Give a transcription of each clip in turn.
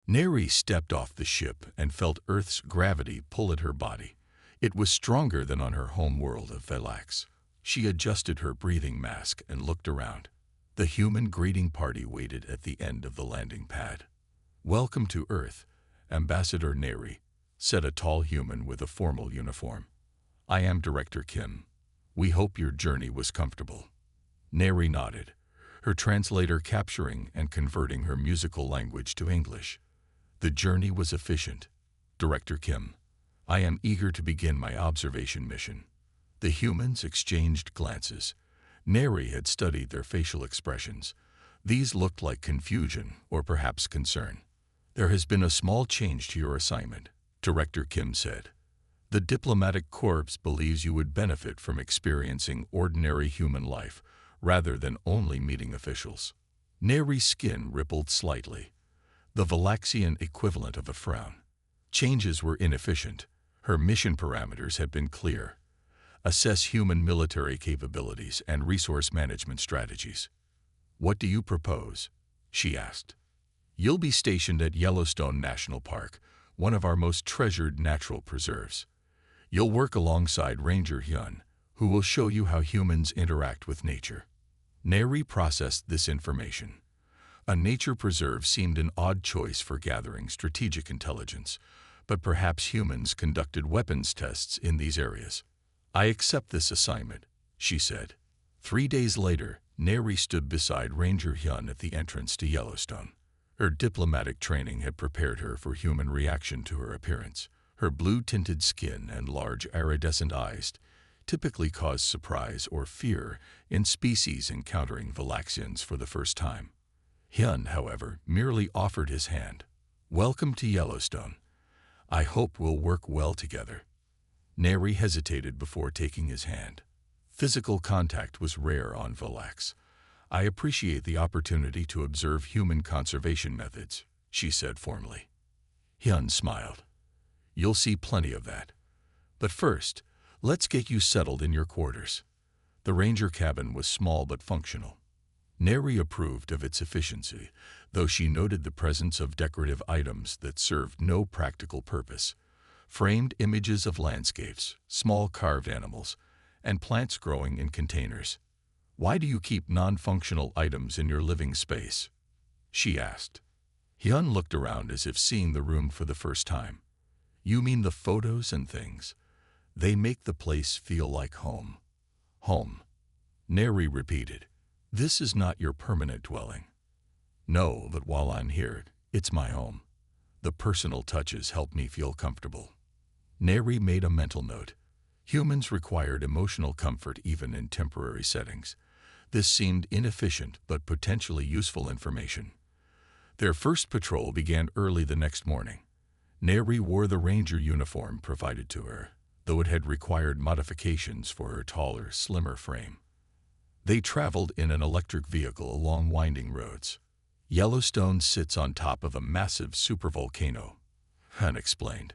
Neri stepped off the ship and felt Earth's gravity pull at her body. It was stronger than on her home world of Velax. She adjusted her breathing mask and looked around. The human greeting party waited at the end of the landing pad. "Welcome to Earth, Ambassador Neri," said a tall human with a formal uniform. "I am Director Kim. We hope your journey was comfortable." Neri nodded, her translator capturing and converting her musical language to English. "The journey was efficient, Director Kim. I am eager to begin my observation mission." The humans exchanged glances. Neri had studied their facial expressions. These looked like confusion or perhaps concern. "There has been a small change to your assignment," Director Kim said. "The diplomatic corps believes you would benefit from experiencing ordinary human life rather than only meeting officials." Neri's skin rippled slightly, the Valaxian equivalent of a frown. Changes were inefficient. Her mission parameters had been clear. Assess human military capabilities and resource management strategies. "What do you propose?" she asked. "You'll be stationed at Yellowstone National Park, one of our most treasured natural preserves. You'll work alongside Ranger Hyun, who will show you how humans interact with nature." Neri processed this information. A nature preserve seemed an odd choice for gathering strategic intelligence, but perhaps humans conducted weapons tests in these areas. "I accept this assignment," she said. 3 days later, Neri stood beside Ranger Hyun at the entrance to Yellowstone. Her diplomatic training had prepared her for human reaction to her appearance. Her blue-tinted skin and large iridescent eyes typically caused surprise or fear in species encountering Valaxians for the first time. Hyun, however, merely offered his hand. "Welcome to Yellowstone. I hope we'll work well together." Neri hesitated before taking his hand. Physical contact was rare on Valax. "I appreciate the opportunity to observe human conservation methods," she said formally. Hyun smiled. "You'll see plenty of that. But first, let's get you settled in your quarters." The ranger cabin was small but functional. Neri approved of its efficiency, though she noted the presence of decorative items that served no practical purpose. Framed images of landscapes, small carved animals, and plants growing in containers. "Why do you keep non-functional items in your living space?" she asked. Hyun looked around as if seeing the room for the first time. "You mean the photos and things? They make the place feel like home." "Home," Neri repeated. "This is not your permanent dwelling." "No, but while I'm here, it's my home. The personal touches help me feel comfortable." Neri made a mental note. Humans required emotional comfort even in temporary settings. This seemed inefficient but potentially useful information. Their first patrol began early the next morning. Neri wore the ranger uniform provided to her, though it had required modifications for her taller, slimmer frame. They traveled in an electric vehicle along winding roads. "Yellowstone sits on top of a massive supervolcano," Hyun explained.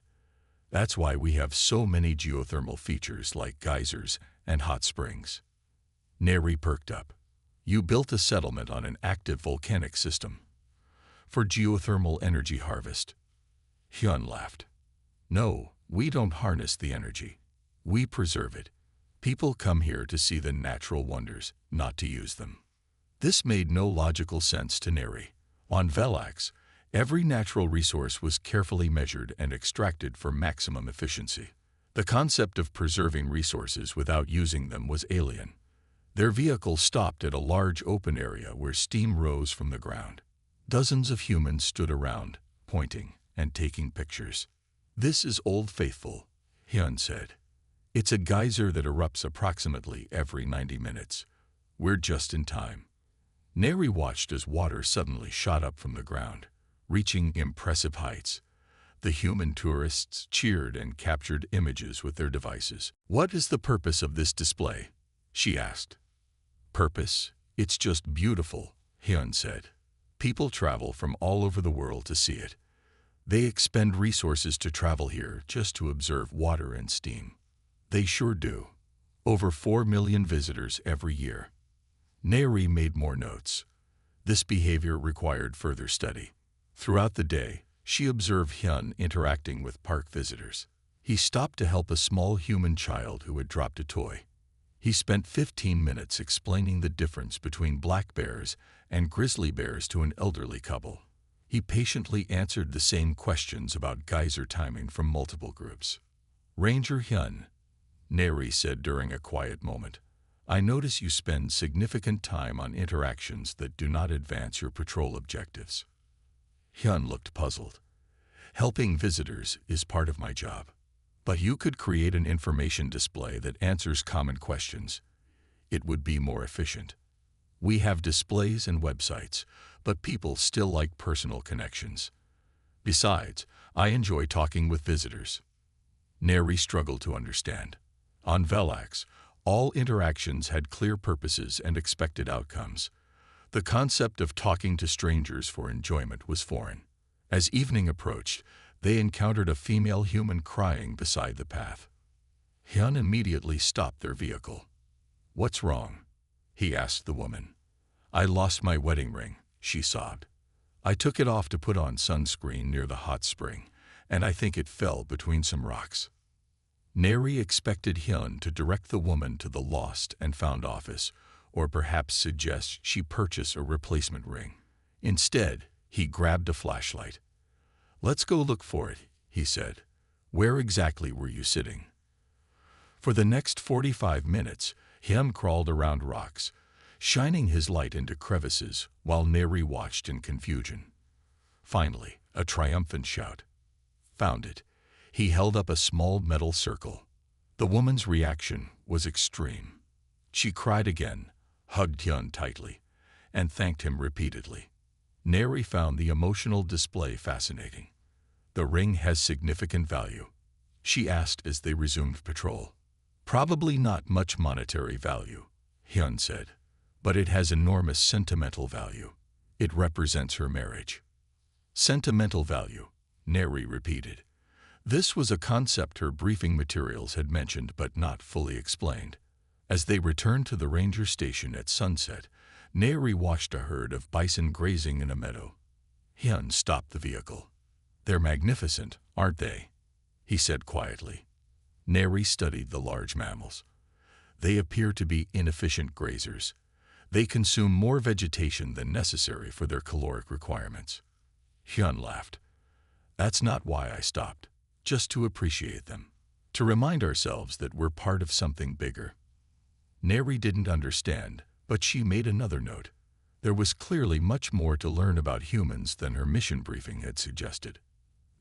"That's why we have so many geothermal features like geysers and hot springs." Neri perked up. "You built a settlement on an active volcanic system for geothermal energy harvest." Hyun laughed. "No, we don't harness the energy. We preserve it. People come here to see the natural wonders, not to use them." This made no logical sense to Neri. On Velax, every natural resource was carefully measured and extracted for maximum efficiency. The concept of preserving resources without using them was alien. Their vehicle stopped at a large open area where steam rose from the ground. Dozens of humans stood around, pointing and taking pictures. "This is Old Faithful," Hyun said. "It's a geyser that erupts approximately every 90 minutes. We're just in time." Neri watched as water suddenly shot up from the ground, reaching impressive heights. The human tourists cheered and captured images with their devices. "What is the purpose of this display?" she asked. "Purpose? It's just beautiful," Hyun said. "People travel from all over the world to see it. They expend resources to travel here just to observe water and steam. They sure do. Over 4 million visitors every year." Neri made more notes. This behavior required further study. Throughout the day, She observed Hyun interacting with park visitors. He stopped to help a small human child who had dropped a toy. He spent 15 minutes explaining the difference between black bears and grizzly bears to an elderly couple. He patiently answered the same questions about geyser timing from multiple groups. "Ranger Hyun," Neri said during a quiet moment, "I notice you spend significant time on interactions that do not advance your patrol objectives." Hyun looked puzzled. "Helping visitors is part of my job. But you could create an information display that answers common questions. It would be more efficient. We have displays and websites, but people still like personal connections. Besides, I enjoy talking with visitors." Neri struggled to understand. On Velax, all interactions had clear purposes and expected outcomes. The concept of talking to strangers for enjoyment was foreign. As evening approached, they encountered a female human crying beside the path. Hyun immediately stopped their vehicle. "What's wrong?" he asked the woman. "I lost my wedding ring," she sobbed. "I took it off to put on sunscreen near the hot spring, and I think it fell between some rocks." Neri expected Hyun to direct the woman to the lost and found office, or perhaps suggest she purchase a replacement ring. Instead, he grabbed a flashlight. "Let's go look for it," he said. "Where exactly were you sitting?" For the next 45 minutes, Hyun crawled around rocks, shining his light into crevices while Neri watched in confusion. Finally, a triumphant shout. "Found it." He held up a small metal circle. The woman's reaction was extreme. She cried again, hugged Hyun tightly, and thanked him repeatedly. Neri found the emotional display fascinating. "The ring has significant value?" she asked as they resumed patrol. "Probably not much monetary value," Hyun said, "but it has enormous sentimental value. It represents her marriage." "Sentimental value," Neri repeated. This was a concept her briefing materials had mentioned but not fully explained. As they returned to the ranger station at sunset, Neri watched a herd of bison grazing in a meadow. Hyun stopped the vehicle. "They're magnificent, aren't they?" he said quietly. Neri studied the large mammals. "They appear to be inefficient grazers. They consume more vegetation than necessary for their caloric requirements." Hyun laughed. "That's not why I stopped. Just to appreciate them. To remind ourselves that we're part of something bigger." Neri didn't understand, but she made another note. There was clearly much more to learn about humans than her mission briefing had suggested.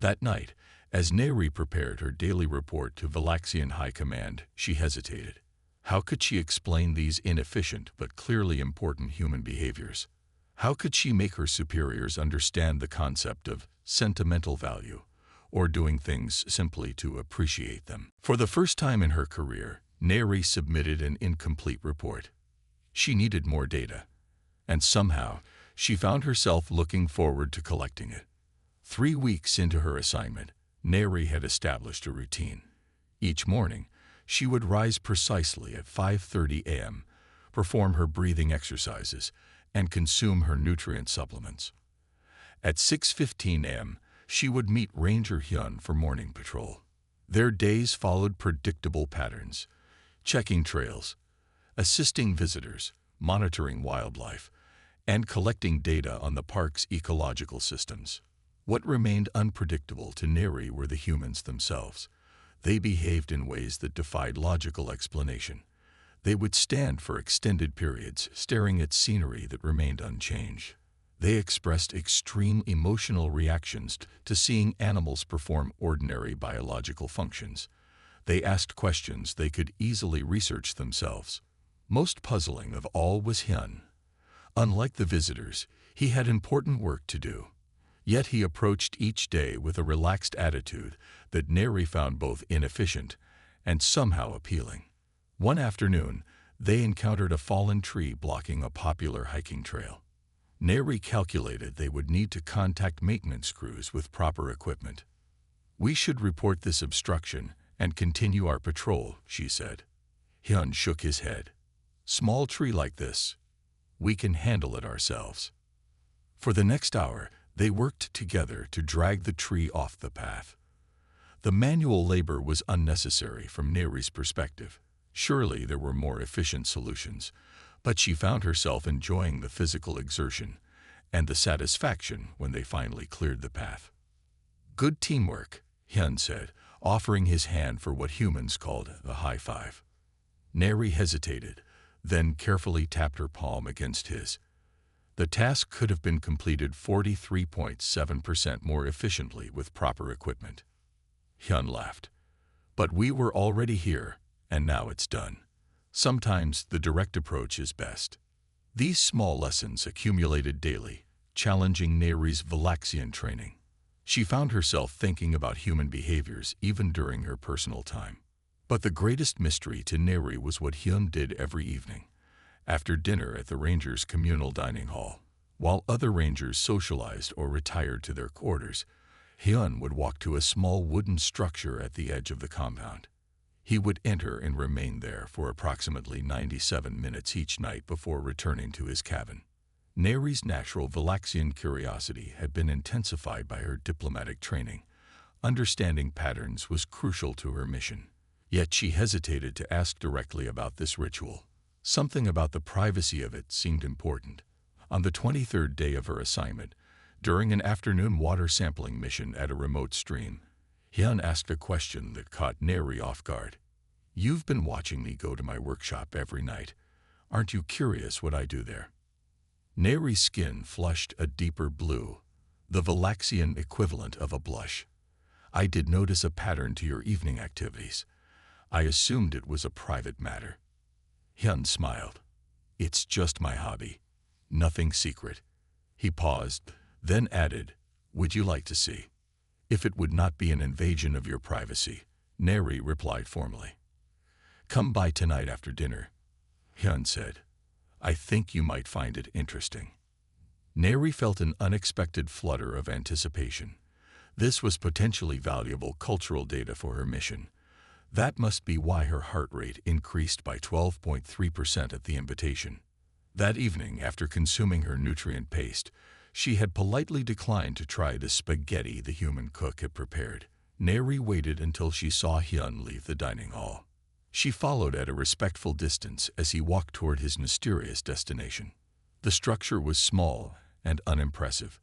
That night, as Neri prepared her daily report to Velaxian High Command, she hesitated. How could she explain these inefficient but clearly important human behaviors? How could she make her superiors understand the concept of sentimental value, or doing things simply to appreciate them? For the first time in her career, Neri submitted an incomplete report. She needed more data, and somehow she found herself looking forward to collecting it. 3 weeks into her assignment, Neri had established a routine. Each morning, she would rise precisely at 5:30 a.m., perform her breathing exercises, and consume her nutrient supplements. At 6:15 a.m., she would meet Ranger Hyun for morning patrol. Their days followed predictable patterns: checking trails, assisting visitors, monitoring wildlife, and collecting data on the park's ecological systems. What remained unpredictable to Neri were the humans themselves. They behaved in ways that defied logical explanation. They would stand for extended periods, staring at scenery that remained unchanged. They expressed extreme emotional reactions to seeing animals perform ordinary biological functions. They asked questions they could easily research themselves. Most puzzling of all was Hyun. Unlike the visitors, he had important work to do. Yet he approached each day with a relaxed attitude that Neri found both inefficient and somehow appealing. One afternoon, they encountered a fallen tree blocking a popular hiking trail. Neri calculated they would need to contact maintenance crews with proper equipment. "We should report this obstruction and continue our patrol," she said. Hyun shook his head. "Small tree like this, we can handle it ourselves." For the next hour, They worked together to drag the tree off the path. The manual labor was unnecessary from Neri's perspective. Surely there were more efficient solutions, but she found herself enjoying the physical exertion and the satisfaction when they finally cleared the path. "Good teamwork," Hyun said, offering his hand for what humans called the high five. Neri hesitated, then carefully tapped her palm against his. The task could have been completed 43.7% more efficiently with proper equipment. Hyun laughed. "But we were already here, and now it's done. Sometimes the direct approach is best." These small lessons accumulated daily, challenging Neri's Valaxian training. She found herself thinking about human behaviors even during her personal time. But the greatest mystery to Neri was what Hyun did every evening. After dinner at the Rangers' communal dining hall, while other Rangers socialized or retired to their quarters, Hyun would walk to a small wooden structure at the edge of the compound. He would enter and remain there for approximately 97 minutes each night before returning to his cabin. Neri's natural Valaxian curiosity had been intensified by her diplomatic training. Understanding patterns was crucial to her mission. Yet she hesitated to ask directly about this ritual. Something about the privacy of it seemed important. On the 23rd day of her assignment, during an afternoon water sampling mission at a remote stream, Hyun asked a question that caught Neri off guard. "You've been watching me go to my workshop every night. Aren't you curious what I do there?" Neri's skin flushed a deeper blue, the Valaxian equivalent of a blush. "I did notice a pattern to your evening activities. I assumed it was a private matter." Hyun smiled. "It's just my hobby. Nothing secret." He paused, then added, "Would you like to see?" "If it would not be an invasion of your privacy," Neri replied formally. "Come by tonight after dinner," Hyun said. "I think you might find it interesting." Neri felt an unexpected flutter of anticipation. This was potentially valuable cultural data for her mission. That must be why her heart rate increased by 12.3% at the invitation. That evening, after consuming her nutrient paste, she had politely declined to try the spaghetti the human cook had prepared. Neri waited until she saw Hyun leave the dining hall. She followed at a respectful distance as he walked toward his mysterious destination. The structure was small and unimpressive,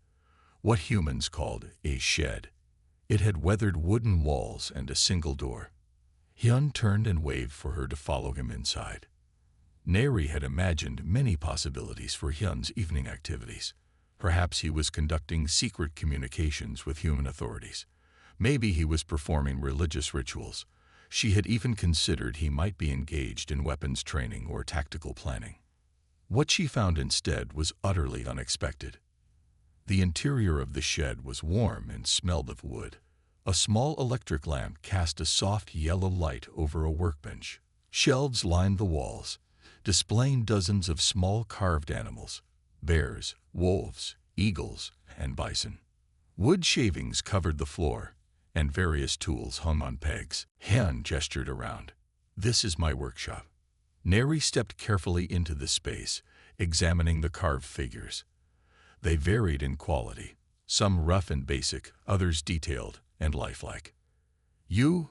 what humans called a shed. It had weathered wooden walls and a single door. Hyun turned and waved for her to follow him inside. Neri had imagined many possibilities for Hyun's evening activities. Perhaps he was conducting secret communications with human authorities. Maybe he was performing religious rituals. She had even considered he might be engaged in weapons training or tactical planning. What she found instead was utterly unexpected. The interior of the shed was warm and smelled of wood. A small electric lamp cast a soft yellow light over a workbench. Shelves lined the walls, displaying dozens of small carved animals: bears, wolves, eagles, and bison. Wood shavings covered the floor, and various tools hung on pegs. Hyun gestured around. "This is my workshop." Neri stepped carefully into the space, examining the carved figures. They varied in quality, some rough and basic, others detailed and lifelike. "You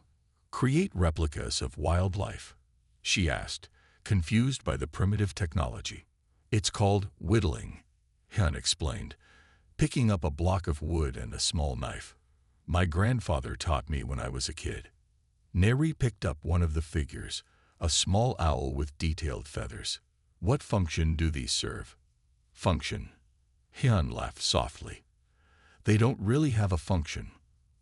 create replicas of wildlife?" she asked, confused by the primitive technology. "It's called whittling," Hyun explained, picking up a block of wood and a small knife. "My grandfather taught me when I was a kid." Neri picked up one of the figures, a small owl with detailed feathers. "What function do these serve?" "Function?" Hyun laughed softly. "They don't really have a function.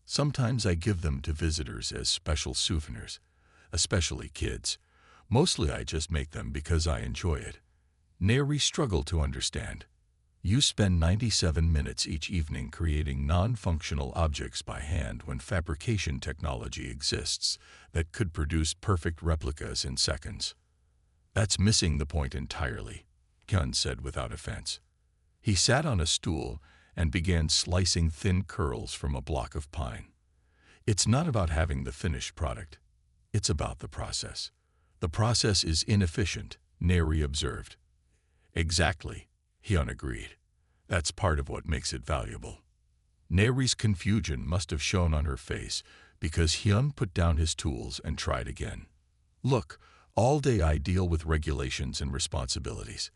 Sometimes I give them to visitors as special souvenirs, especially kids. Mostly I just make them because I enjoy it." Neri struggled to understand. "You spend 97 minutes each evening creating non-functional objects by hand when fabrication technology exists that could produce perfect replicas in seconds." "That's missing the point entirely," Hyun said without offense. He sat on a stool and began slicing thin curls from a block of pine. "It's not about having the finished product. It's about the process." "The process is inefficient," Neri observed. "Exactly," Hyun agreed. "That's part of what makes it valuable." Neri's confusion must have shown on her face because Hyun put down his tools and tried again. Look, all day I deal with regulations and responsibilities.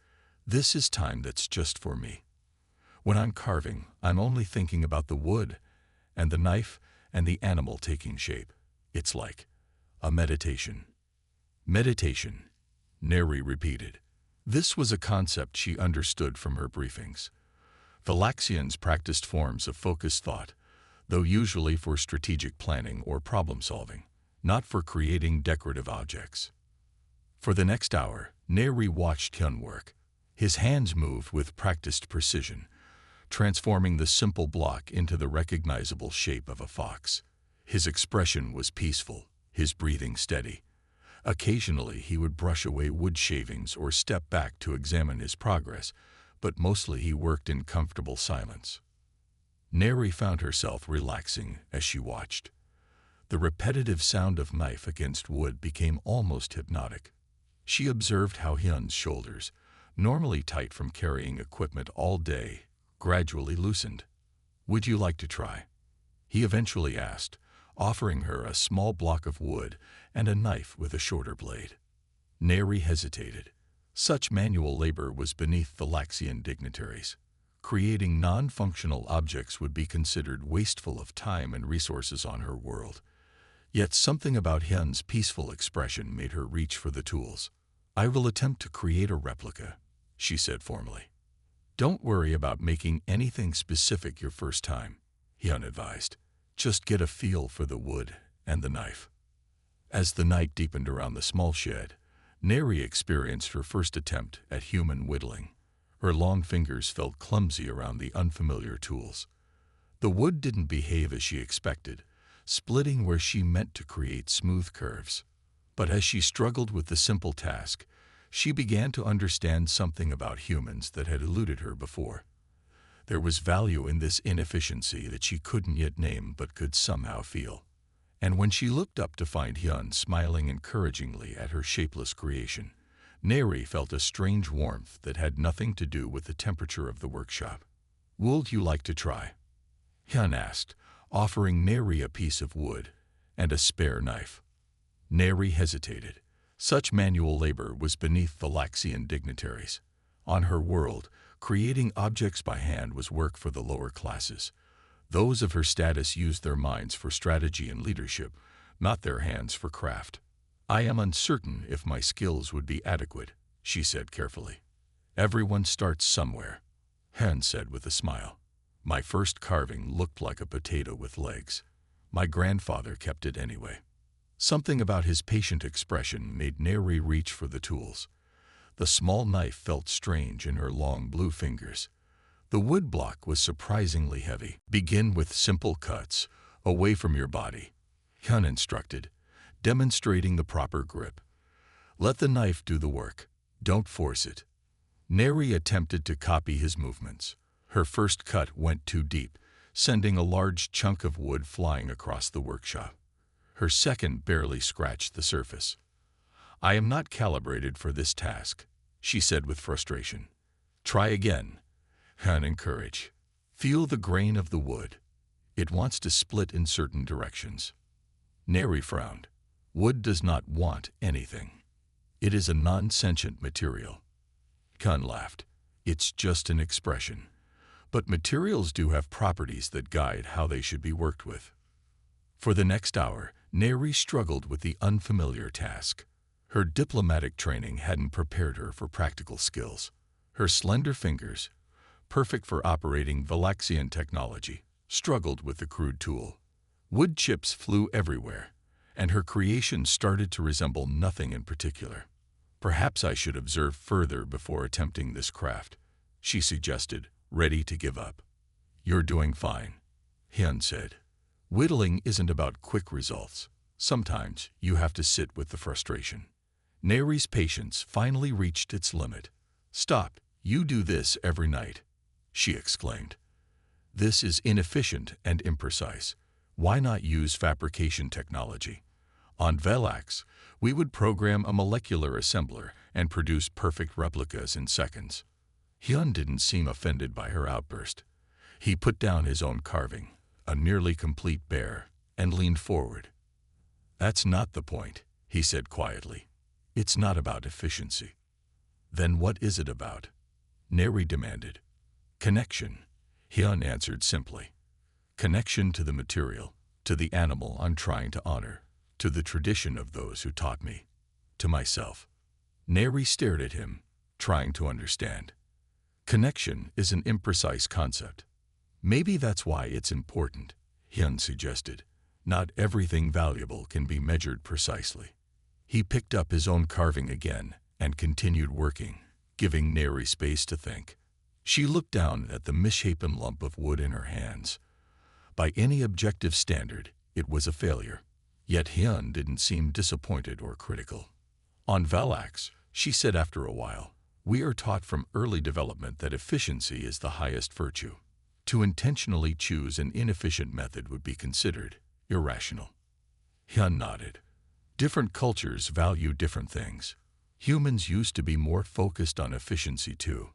This is time that's just for me. When I'm carving, I'm only thinking about the wood and the knife and the animal taking shape. It's like a meditation. Meditation, Neri repeated. This was a concept she understood from her briefings. Valaxians practiced forms of focused thought, though usually for strategic planning or problem-solving, not for creating decorative objects. For the next hour, Neri watched Hyun work. His hands moved with practiced precision, transforming the simple block into the recognizable shape of a fox. His expression was peaceful, his breathing steady. Occasionally, he would brush away wood shavings or step back to examine his progress, but mostly he worked in comfortable silence. Neri found herself relaxing as she watched. The repetitive sound of knife against wood became almost hypnotic. She observed how Hyun's shoulders, normally tight from carrying equipment all day, gradually loosened. "Would you like to try?" he eventually asked, offering her a small block of wood and a knife with a shorter blade. Neri hesitated. Such manual labor was beneath the Valaxian dignitaries. Creating non-functional objects would be considered wasteful of time and resources on her world. Yet something about Hyun's peaceful expression made her reach for the tools. "I will attempt to create a replica," she said formally. "Don't worry about making anything specific your first time," Hyun advised. "Just get a feel for the wood and the knife." As the night deepened around the small shed, Neri experienced her first attempt at human whittling. Her long fingers felt clumsy around the unfamiliar tools. The wood didn't behave as she expected, splitting where she meant to create smooth curves. But as she struggled with the simple task, she began to understand something about humans that had eluded her before. There was value in this inefficiency that she couldn't yet name but could somehow feel. And when she looked up to find Hyun smiling encouragingly at her shapeless creation, Neri felt a strange warmth that had nothing to do with the temperature of the workshop. "Would you like to try?" Hyun asked, offering Neri a piece of wood and a spare knife. Neri hesitated. Such manual labor was beneath the Valaxian dignitaries. On her world, creating objects by hand was work for the lower classes. Those of her status used their minds for strategy and leadership, not their hands for craft. "I am uncertain if my skills would be adequate," she said carefully. "Everyone starts somewhere," Hyun said with a smile. "My first carving looked like a potato with legs. My grandfather kept it anyway." Something about his patient expression made Neri reach for the tools. The small knife felt strange in her long blue fingers. The wood block was surprisingly heavy. "Begin with simple cuts, away from your body," Hyun instructed, demonstrating the proper grip. "Let the knife do the work. Don't force it." Neri attempted to copy his movements. Her first cut went too deep, sending a large chunk of wood flying across the workshop. Her second barely scratched the surface. "I am not calibrated for this task," she said with frustration. "Try again," Hyun encouraged. "Feel the grain of the wood. It wants to split in certain directions." Neri frowned. Wood does not want anything. It is a non-sentient material. Hyun laughed. "It's just an expression. But materials do have properties that guide how they should be worked with." For the next hour, Neri struggled with the unfamiliar task. Her diplomatic training hadn't prepared her for practical skills. Her slender fingers, perfect for operating Valaxian technology, struggled with the crude tool. Wood chips flew everywhere, and her creation started to resemble nothing in particular. "Perhaps I should observe further before attempting this craft," she suggested, ready to give up. "You're doing fine," Hyun said. "Whittling isn't about quick results. Sometimes you have to sit with the frustration." Neri's patience finally reached its limit. "Stop, you do this every night," she exclaimed. "This is inefficient and imprecise. Why not use fabrication technology? On Velax, we would program a molecular assembler and produce perfect replicas in seconds." Hyun didn't seem offended by her outburst. He put down his own carving, a nearly complete bear, and leaned forward. "That's not the point," he said quietly. "It's not about efficiency." "Then what is it about?" Neri demanded. "Connection," Hyun answered simply. "Connection to the material, to the animal I'm trying to honor, to the tradition of those who taught me, to myself." Neri stared at him, trying to understand. Connection is an imprecise concept. "Maybe that's why it's important," Hyun suggested. "Not everything valuable can be measured precisely." He picked up his own carving again and continued working, giving Neri space to think. She looked down at the misshapen lump of wood in her hands. By any objective standard, it was a failure. Yet Hyun didn't seem disappointed or critical. "On Valax," she said after a while, "we are taught from early development that efficiency is the highest virtue. To intentionally choose an inefficient method would be considered irrational." Hyun nodded. "Different cultures value different things. Humans used to be more focused on efficiency too.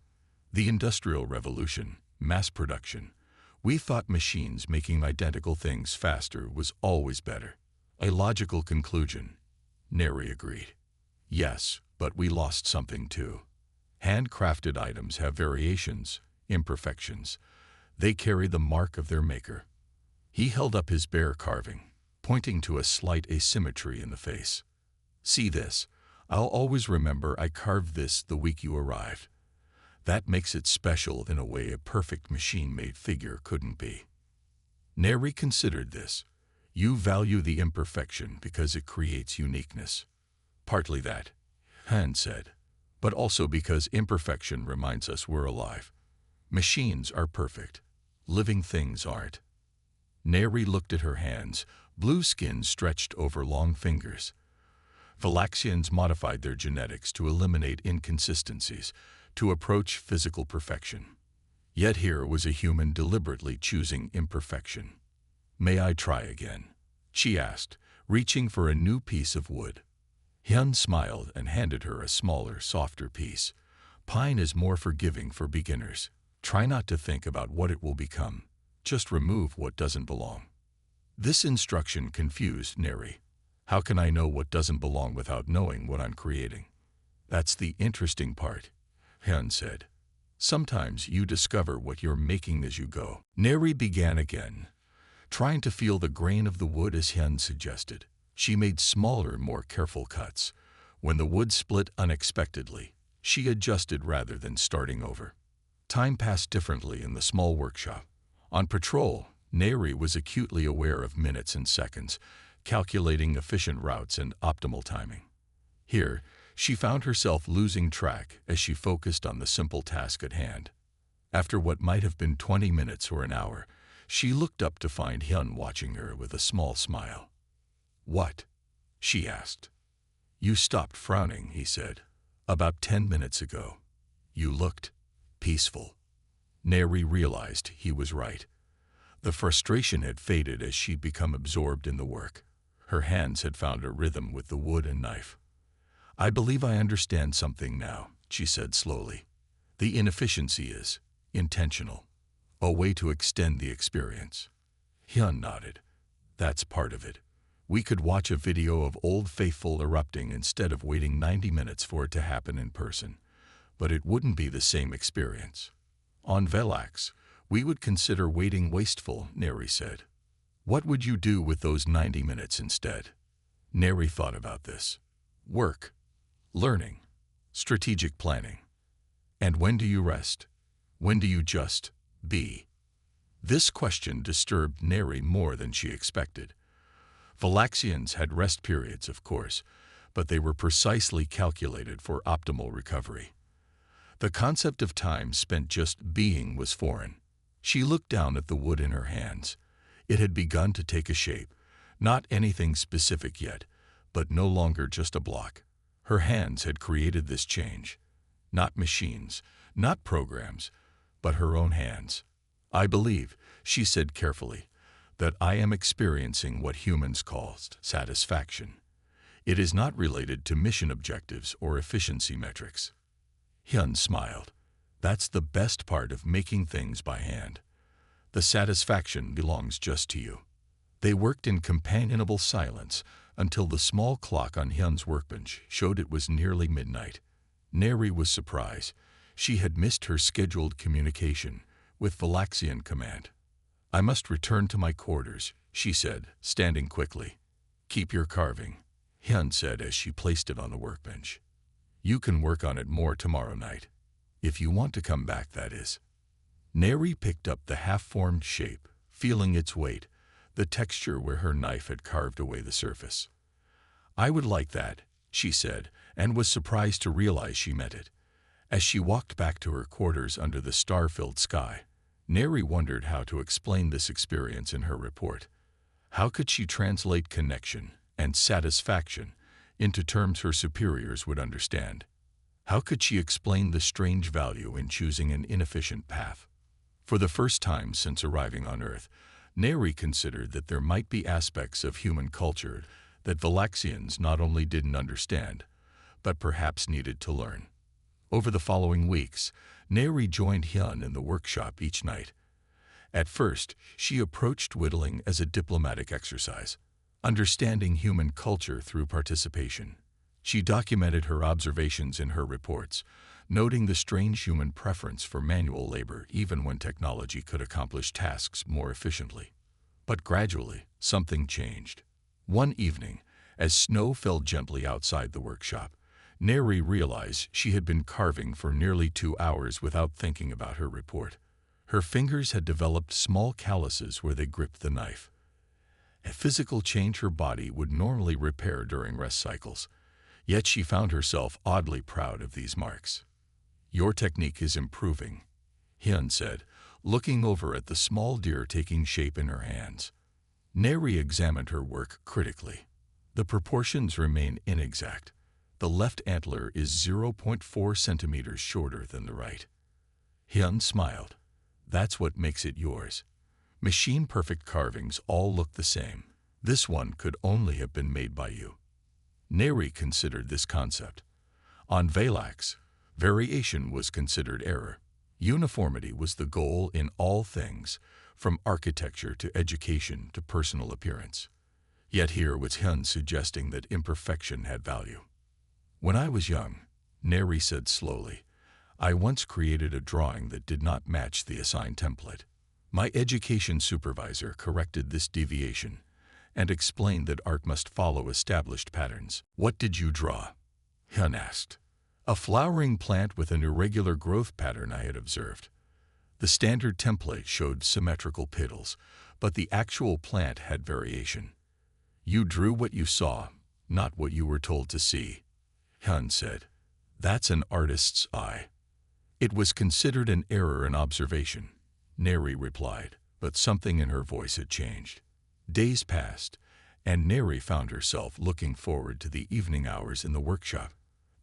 The Industrial Revolution, mass production. We thought machines making identical things faster was always better." "A logical conclusion," Neri agreed. "Yes, but we lost something too. Handcrafted items have variations, imperfections. They carry the mark of their maker." He held up his bear carving, pointing to a slight asymmetry in the face. "See this? I'll always remember I carved this the week you arrived. That makes it special in a way a perfect machine-made figure couldn't be." Neri considered this. "You value the imperfection because it creates uniqueness." "Partly that," Han said, "but also because imperfection reminds us we're alive. Machines are perfect. Living things aren't." Neri looked at her hands, blue skin stretched over long fingers. Valaxians modified their genetics to eliminate inconsistencies, to approach physical perfection. Yet here was a human deliberately choosing imperfection. "May I try again?" she asked, reaching for a new piece of wood. Hyun smiled and handed her a smaller, softer piece. "Pine is more forgiving for beginners. Try not to think about what it will become. Just remove what doesn't belong." This instruction confused Neri. "How can I know what doesn't belong without knowing what I'm creating?" "That's the interesting part," Hyun said. "Sometimes you discover what you're making as you go." Neri began again, trying to feel the grain of the wood as Hyun suggested. She made smaller, more careful cuts. When the wood split unexpectedly, she adjusted rather than starting over. Time passed differently in the small workshop. On patrol, Neri was acutely aware of minutes and seconds, calculating efficient routes and optimal timing. Here, she found herself losing track as she focused on the simple task at hand. After what might have been 20 minutes or an hour, she looked up to find Hyun watching her with a small smile. "What?" she asked. "You stopped frowning," he said. "About 10 minutes ago. You looked peaceful." Neri realized he was right. The frustration had faded as she'd become absorbed in the work. Her hands had found a rhythm with the wood and knife. "I believe I understand something now," she said slowly. "The inefficiency is intentional, a way to extend the experience." Hyun nodded. "That's part of it. We could watch a video of Old Faithful erupting instead of waiting 90 minutes for it to happen in person, but it wouldn't be the same experience. On Velax, we would consider waiting wasteful," Neri said. "What would you do with those 90 minutes instead?" Neri thought about this. "Work, learning, strategic planning. And when do you rest? When do you just be?" This question disturbed Neri more than she expected. Valaxians had rest periods, of course, but they were precisely calculated for optimal recovery. The concept of time spent just being was foreign. She looked down at the wood in her hands. It had begun to take a shape, not anything specific yet, but no longer just a block. Her hands had created this change. Not machines, not programs, but her own hands. "I believe," she said carefully, "that I am experiencing what humans call satisfaction. It is not related to mission objectives or efficiency metrics." Hyun smiled. "That's the best part of making things by hand. The satisfaction belongs just to you. They worked in companionable silence until the small clock on Hyun's workbench showed it was nearly midnight. Neri was surprised. She had missed her scheduled communication with Valaxian Command. "I must return to my quarters," she said, standing quickly. "Keep your carving," Hyun said as she placed it on the workbench. "You can work on it more tomorrow night. If you want to come back, that is." Neri picked up the half-formed shape, feeling its weight, the texture where her knife had carved away the surface. "I would like that," she said, and was surprised to realize she meant it. As she walked back to her quarters under the star-filled sky, Neri wondered how to explain this experience in her report. How could she translate connection and satisfaction into terms her superiors would understand? How could she explain the strange value in choosing an inefficient path? For the first time since arriving on Earth, Neri considered that there might be aspects of human culture that Valaxians not only didn't understand, but perhaps needed to learn. Over the following weeks, Neri joined Hyun in the workshop each night. At first, she approached whittling as a diplomatic exercise, understanding human culture through participation. She documented her observations in her reports, noting the strange human preference for manual labor even when technology could accomplish tasks more efficiently. But gradually, something changed. One evening, as snow fell gently outside the workshop, Neri realized she had been carving for nearly 2 hours without thinking about her report. Her fingers had developed small calluses where they gripped the knife, a physical change her body would normally repair during rest cycles. Yet she found herself oddly proud of these marks. "Your technique is improving," Hyun said, looking over at the small deer taking shape in her hands. Neri examined her work critically. The proportions remain inexact. The left antler is 0.4 centimeters shorter than the right. Hyun smiled. "That's what makes it yours. Machine-perfect carvings all look the same. This one could only have been made by you." Neri considered this concept. On Valax, variation was considered error. Uniformity was the goal in all things, from architecture to education to personal appearance. Yet here was Hyun suggesting that imperfection had value. "When I was young," Neri said slowly, "I once created a drawing that did not match the assigned template. My education supervisor corrected this deviation and explained that art must follow established patterns." "What did you draw?" Hyun asked. "A flowering plant with an irregular growth pattern I had observed. The standard template showed symmetrical petals, but the actual plant had variation." "You drew what you saw, not what you were told to see," Hyun said. "That's an artist's eye." "It was considered an error in observation," Neri replied, but something in her voice had changed. Days passed, and Neri found herself looking forward to the evening hours in the workshop.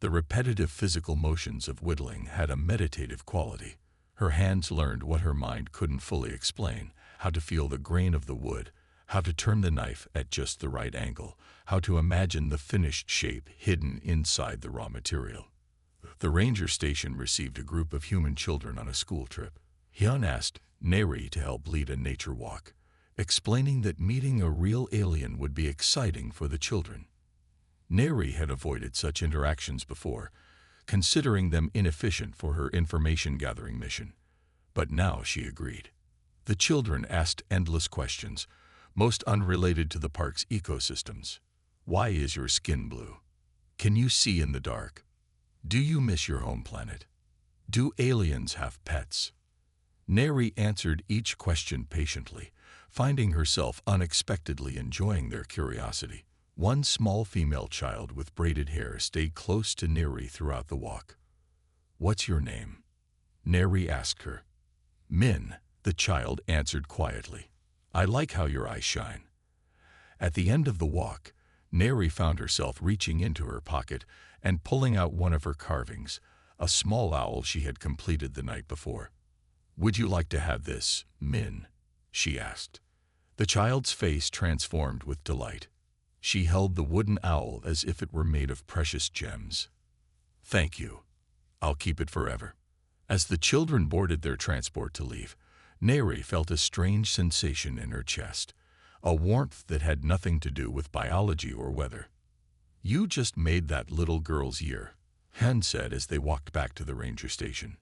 The repetitive physical motions of whittling had a meditative quality. Her hands learned what her mind couldn't fully explain: how to feel the grain of the wood, how to turn the knife at just the right angle, how to imagine the finished shape hidden inside the raw material. The ranger station received a group of human children on a school trip. Hyun asked Neri to help lead a nature walk, explaining that meeting a real alien would be exciting for the children. Neri had avoided such interactions before, considering them inefficient for her information-gathering mission. But now she agreed. The children asked endless questions, most unrelated to the park's ecosystems. "Why is your skin blue? Can you see in the dark? Do you miss your home planet? Do aliens have pets?" Neri answered each question patiently, finding herself unexpectedly enjoying their curiosity. One small female child with braided hair stayed close to Neri throughout the walk. "What's your name?" Neri asked her. "Min," the child answered quietly. "I like how your eyes shine." At the end of the walk, Neri found herself reaching into her pocket and pulling out one of her carvings, a small owl she had completed the night before. "Would you like to have this, Min?" she asked. The child's face transformed with delight. She held the wooden owl as if it were made of precious gems. "Thank you. I'll keep it forever." As the children boarded their transport to leave, Neri felt a strange sensation in her chest, a warmth that had nothing to do with biology or weather. "You just made that little girl's year," Hen said as they walked back to the ranger station.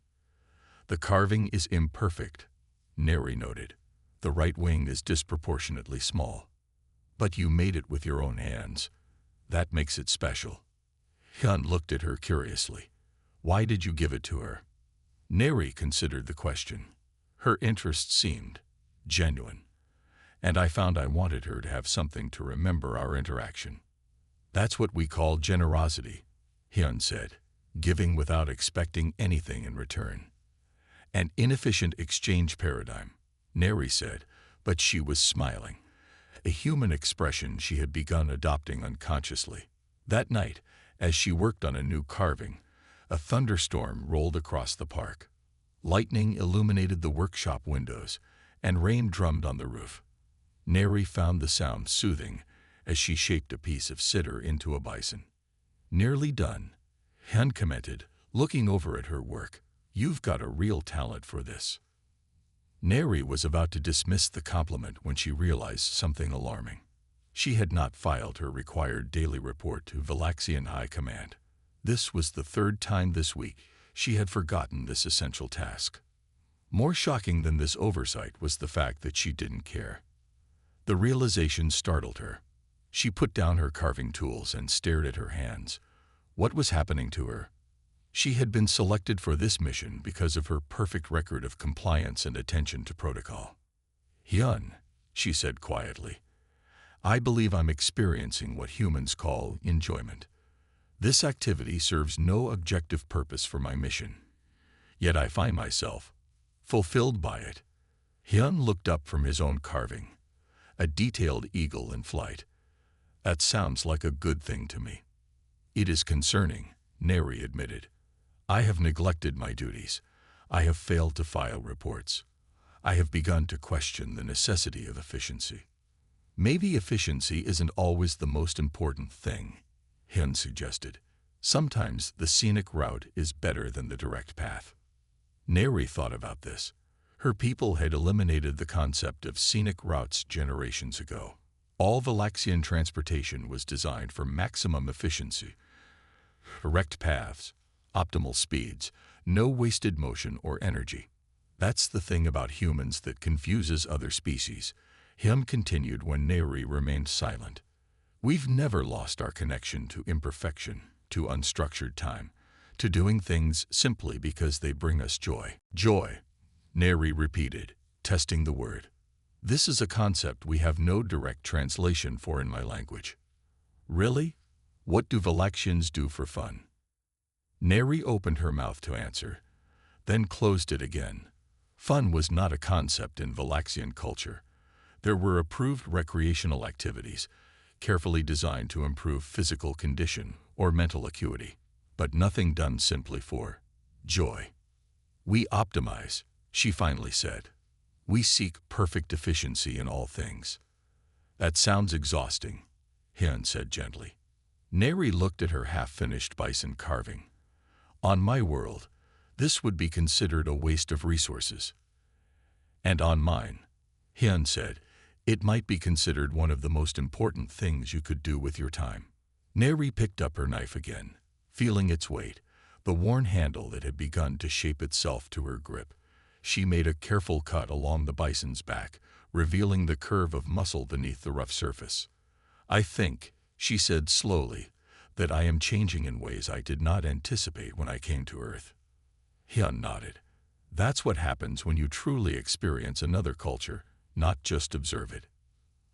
"The carving is imperfect," Neri noted. "The right wing is disproportionately small. But you made it with your own hands. That makes it special." Hyun looked at her curiously. "Why did you give it to her?" Neri considered the question. Her interest seemed genuine, and I found I wanted her to have something to remember our interaction. "That's what we call generosity," Hyun said, "giving without expecting anything in return." "An inefficient exchange paradigm," Neri said, but she was smiling, a human expression she had begun adopting unconsciously. That night, as she worked on a new carving, a thunderstorm rolled across the park. Lightning illuminated the workshop windows, and rain drummed on the roof. Neri found the sound soothing as she shaped a piece of cedar into a bison. "Nearly done," Hen commented, looking over at her work. "You've got a real talent for this." Neri was about to dismiss the compliment when she realized something alarming. She had not filed her required daily report to Valaxian High Command. This was the third time this week she had forgotten this essential task. More shocking than this oversight was the fact that she didn't care. The realization startled her. She put down her carving tools and stared at her hands. What was happening to her? She had been selected for this mission because of her perfect record of compliance and attention to protocol. "Hyun," she said quietly, "I believe I'm experiencing what humans call enjoyment. This activity serves no objective purpose for my mission. Yet I find myself fulfilled by it." Hyun looked up from his own carving, a detailed eagle in flight. "That sounds like a good thing to me." "It is concerning," Neri admitted. "I have neglected my duties. I have failed to file reports. I have begun to question the necessity of efficiency." "Maybe efficiency isn't always the most important thing," Hyun suggested. "Sometimes the scenic route is better than the direct path." Neri thought about this. Her people had eliminated the concept of scenic routes generations ago. All Valaxian transportation was designed for maximum efficiency. Direct paths, optimal speeds, no wasted motion or energy. "That's the thing about humans that confuses other species," Hyun continued when Neri remained silent. "We've never lost our connection to imperfection, to unstructured time, to doing things simply because they bring us joy." "Joy," Neri repeated, testing the word. "This is a concept we have no direct translation for in my language." "Really? What do Valaxians do for fun?" Neri opened her mouth to answer, then closed it again. Fun was not a concept in Valaxian culture. There were approved recreational activities, carefully designed to improve physical condition or mental acuity, but nothing done simply for joy. "We optimize," she finally said. "We seek perfect efficiency in all things." "That sounds exhausting," Hyun said gently. Neri looked at her half-finished bison carving. "On my world, this would be considered a waste of resources." "And on mine," Hyun said, "it might be considered one of the most important things you could do with your time." Neri picked up her knife again, feeling its weight, the worn handle that had begun to shape itself to her grip. She made a careful cut along the bison's back, revealing the curve of muscle beneath the rough surface. "I think," she said slowly, "that I am changing in ways I did not anticipate when I came to Earth." Hyun nodded. "That's what happens when you truly experience another culture, not just observe it."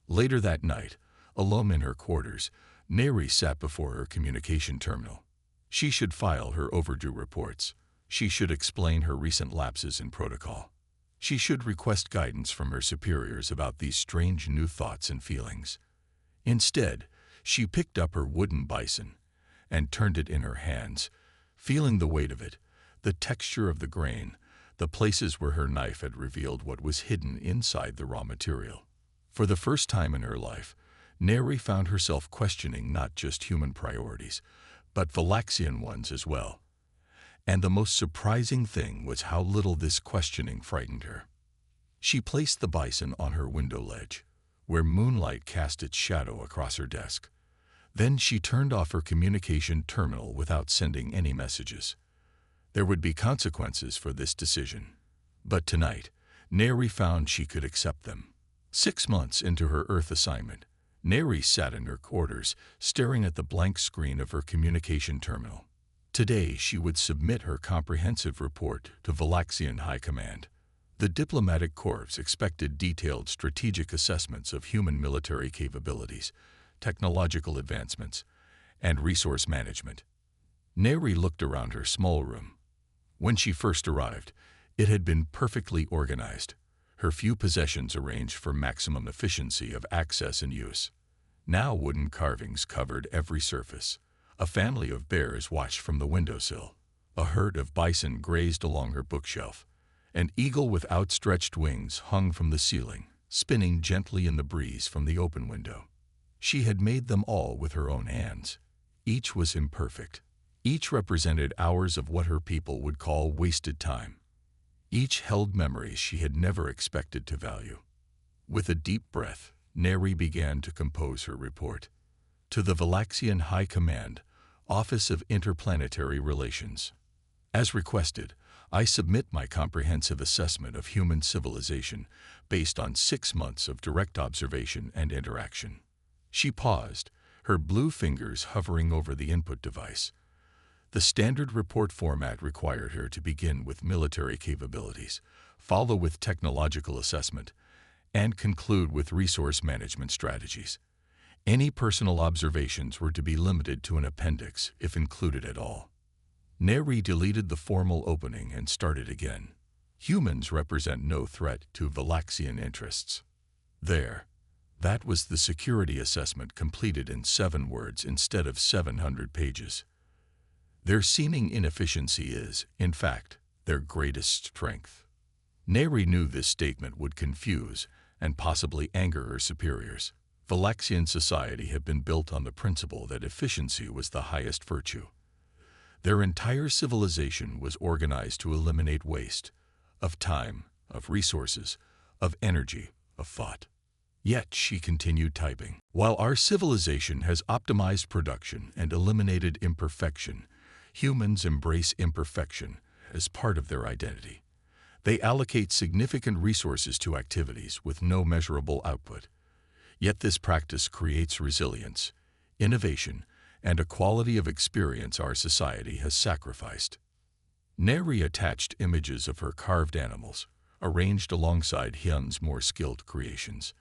Later that night, alone in her quarters, Neri sat before her communication terminal. She should file her overdue reports. She should explain her recent lapses in protocol. She should request guidance from her superiors about these strange new thoughts and feelings. Instead, she picked up her wooden bison and turned it in her hands, feeling the weight of it, the texture of the grain, the places where her knife had revealed what was hidden inside the raw material. For the first time in her life, Neri found herself questioning not just human priorities, but Valaxian ones as well. And the most surprising thing was how little this questioning frightened her. She placed the bison on her window ledge, where moonlight cast its shadow across her desk. Then she turned off her communication terminal without sending any messages. There would be consequences for this decision. But tonight, Neri found she could accept them. 6 months into her Earth assignment, Neri sat in her quarters, staring at the blank screen of her communication terminal. Today, she would submit her comprehensive report to Valaxian High Command. The diplomatic corps expected detailed strategic assessments of human military capabilities, technological advancements, and resource management. Neri looked around her small room. When she first arrived, it had been perfectly organized, her few possessions arranged for maximum efficiency of access and use. Now wooden carvings covered every surface. A family of bears watched from the windowsill. A herd of bison grazed along her bookshelf. An eagle with outstretched wings hung from the ceiling, spinning gently in the breeze from the open window. She had made them all with her own hands. Each was imperfect. Each represented hours of what her people would call wasted time. Each held memories she had never expected to value. With a deep breath, Neri began to compose her report. To the Valaxian High Command, Office of Interplanetary Relations. As requested, I submit my comprehensive assessment of human civilization based on 6 months of direct observation and interaction. She paused, her blue fingers hovering over the input device. The standard report format required her to begin with military capabilities, follow with technological assessment, and conclude with resource management strategies. Any personal observations were to be limited to an appendix, if included at all. Neri deleted the formal opening and started again. Humans represent no threat to Valaxian interests. There. That was the security assessment completed in 7 words instead of 700 pages. Their seeming inefficiency is, in fact, their greatest strength. Neri knew this statement would confuse and possibly anger her superiors. Valaxian society had been built on the principle that efficiency was the highest virtue. Their entire civilization was organized to eliminate waste of time, of resources, of energy, of thought. Yet she continued typing. While our civilization has optimized production and eliminated imperfection, humans embrace imperfection as part of their identity. They allocate significant resources to activities with no measurable output. Yet this practice creates resilience, innovation, and a quality of experience our society has sacrificed. Neri attached images of her carved animals, arranged alongside Hyun's more skilled creations.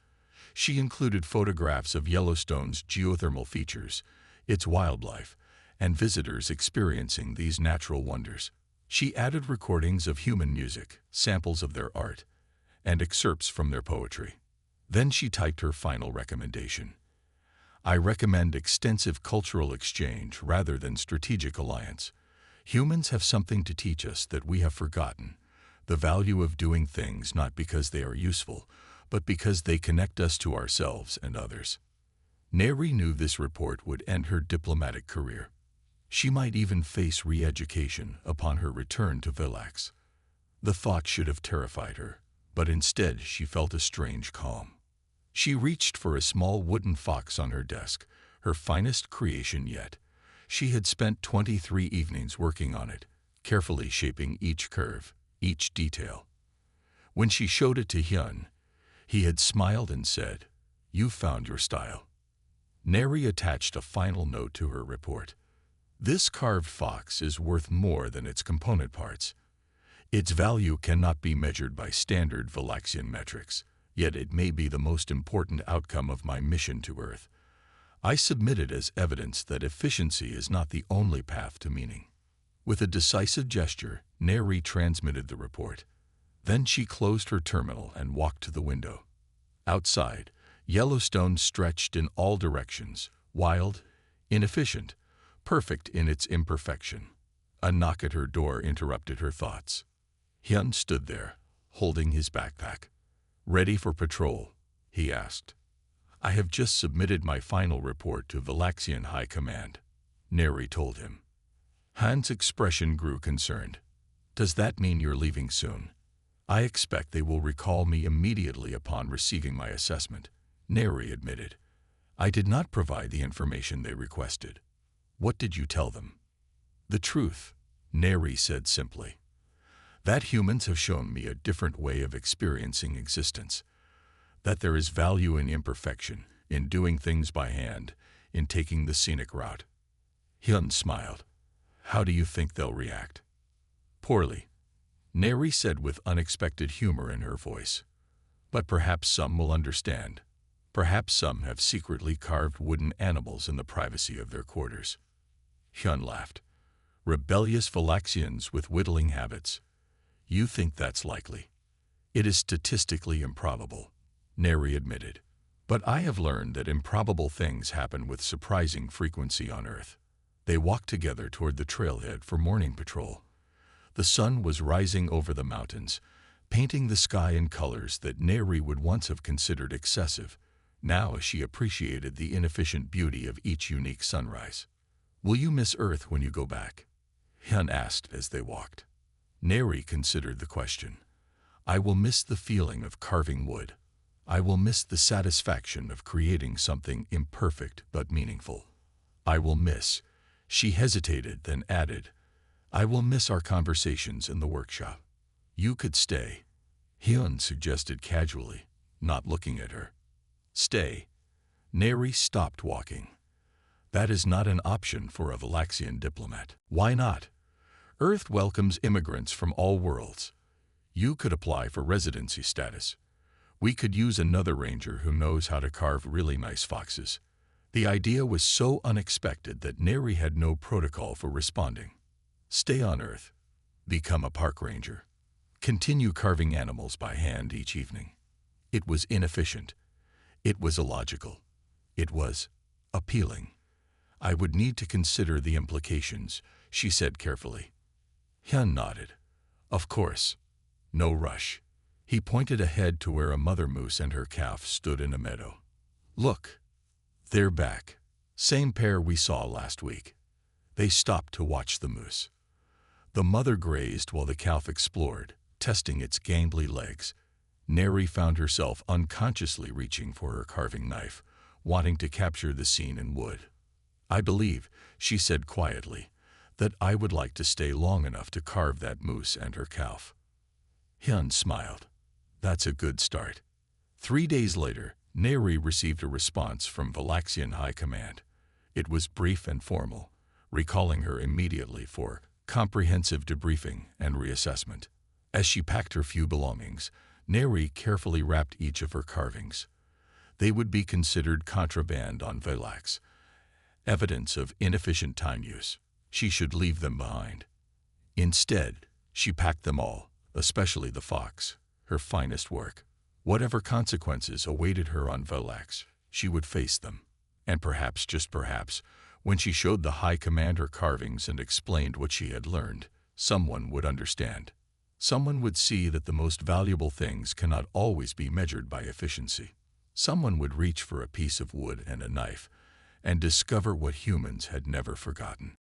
She included photographs of Yellowstone's geothermal features, its wildlife, and visitors experiencing these natural wonders. She added recordings of human music, samples of their art, and excerpts from their poetry. Then she typed her final recommendation. I recommend extensive cultural exchange rather than strategic alliance. Humans have something to teach us that we have forgotten, the value of doing things not because they are useful, but because they connect us to ourselves and others. Neri knew this report would end her diplomatic career. She might even face re-education upon her return to Valax. The thought should have terrified her, but instead she felt a strange calm. She reached for a small wooden fox on her desk, her finest creation yet. She had spent 23 evenings working on it, carefully shaping each curve, each detail. When she showed it to Hyun, he had smiled and said, "You found your style." Neri attached a final note to her report. This carved fox is worth more than its component parts. Its value cannot be measured by standard Valaxian metrics, yet it may be the most important outcome of my mission to Earth. I submit it as evidence that efficiency is not the only path to meaning. With a decisive gesture, Neri transmitted the report. Then she closed her terminal and walked to the window. Outside, Yellowstone stretched in all directions, wild, inefficient, perfect in its imperfection. A knock at her door interrupted her thoughts. Hyun stood there, holding his backpack. "Ready for patrol?" he asked. "I have just submitted my final report to Valaxian High Command," Neri told him. Han's expression grew concerned. "Does that mean you're leaving soon?" I expect they will recall me immediately upon receiving my assessment, Neri admitted. I did not provide the information they requested. What did you tell them? The truth, Neri said simply. That humans have shown me a different way of experiencing existence. That there is value in imperfection, in doing things by hand, in taking the scenic route. Hyun smiled. How do you think they'll react? Poorly, Neri said with unexpected humor in her voice. But perhaps some will understand. Perhaps some have secretly carved wooden animals in the privacy of their quarters. Hyun laughed. Rebellious Phylaxians with whittling habits. You think that's likely? It is statistically improbable, Neri admitted. But I have learned that improbable things happen with surprising frequency on Earth. They walked together toward the trailhead for morning patrol. The sun was rising over the mountains, painting the sky in colors that Neri would once have considered excessive. Now she appreciated the inefficient beauty of each unique sunrise. Will you miss Earth when you go back? Hyun asked as they walked. Neri considered the question. I will miss the feeling of carving wood. I will miss the satisfaction of creating something imperfect but meaningful. I will miss. She hesitated, then added, I will miss our conversations in the workshop. You could stay, Hyun suggested casually, not looking at her. Stay. Neri stopped walking. That is not an option for a Valaxian diplomat. Why not? Earth welcomes immigrants from all worlds. You could apply for residency status. We could use another ranger who knows how to carve really nice foxes. The idea was so unexpected that Neri had no protocol for responding. Stay on Earth. Become a park ranger. Continue carving animals by hand each evening. It was inefficient. It was illogical. It was appealing. I would need to consider the implications, she said carefully. Hyun nodded. Of course. No rush. He pointed ahead to where a mother moose and her calf stood in a meadow. Look. They're back. Same pair we saw last week. They stopped to watch the moose. The mother grazed while the calf explored, testing its gangly legs. Neri found herself unconsciously reaching for her carving knife, wanting to capture the scene in wood. I believe, she said quietly, that I would like to stay long enough to carve that moose and her calf. Hyun smiled. That's a good start. 3 days later, Neri received a response from Valaxian High Command. It was brief and formal, recalling her immediately for comprehensive debriefing and reassessment. As she packed her few belongings, Neri carefully wrapped each of her carvings. They would be considered contraband on Valax, evidence of inefficient time use. She should leave them behind. Instead, she packed them all, especially the fox, her finest work. Whatever consequences awaited her on Valax, she would face them. And perhaps, just perhaps, when she showed the High Command her carvings and explained what she had learned, someone would understand. Someone would see that the most valuable things cannot always be measured by efficiency. Someone would reach for a piece of wood and a knife and discover what humans had never forgotten.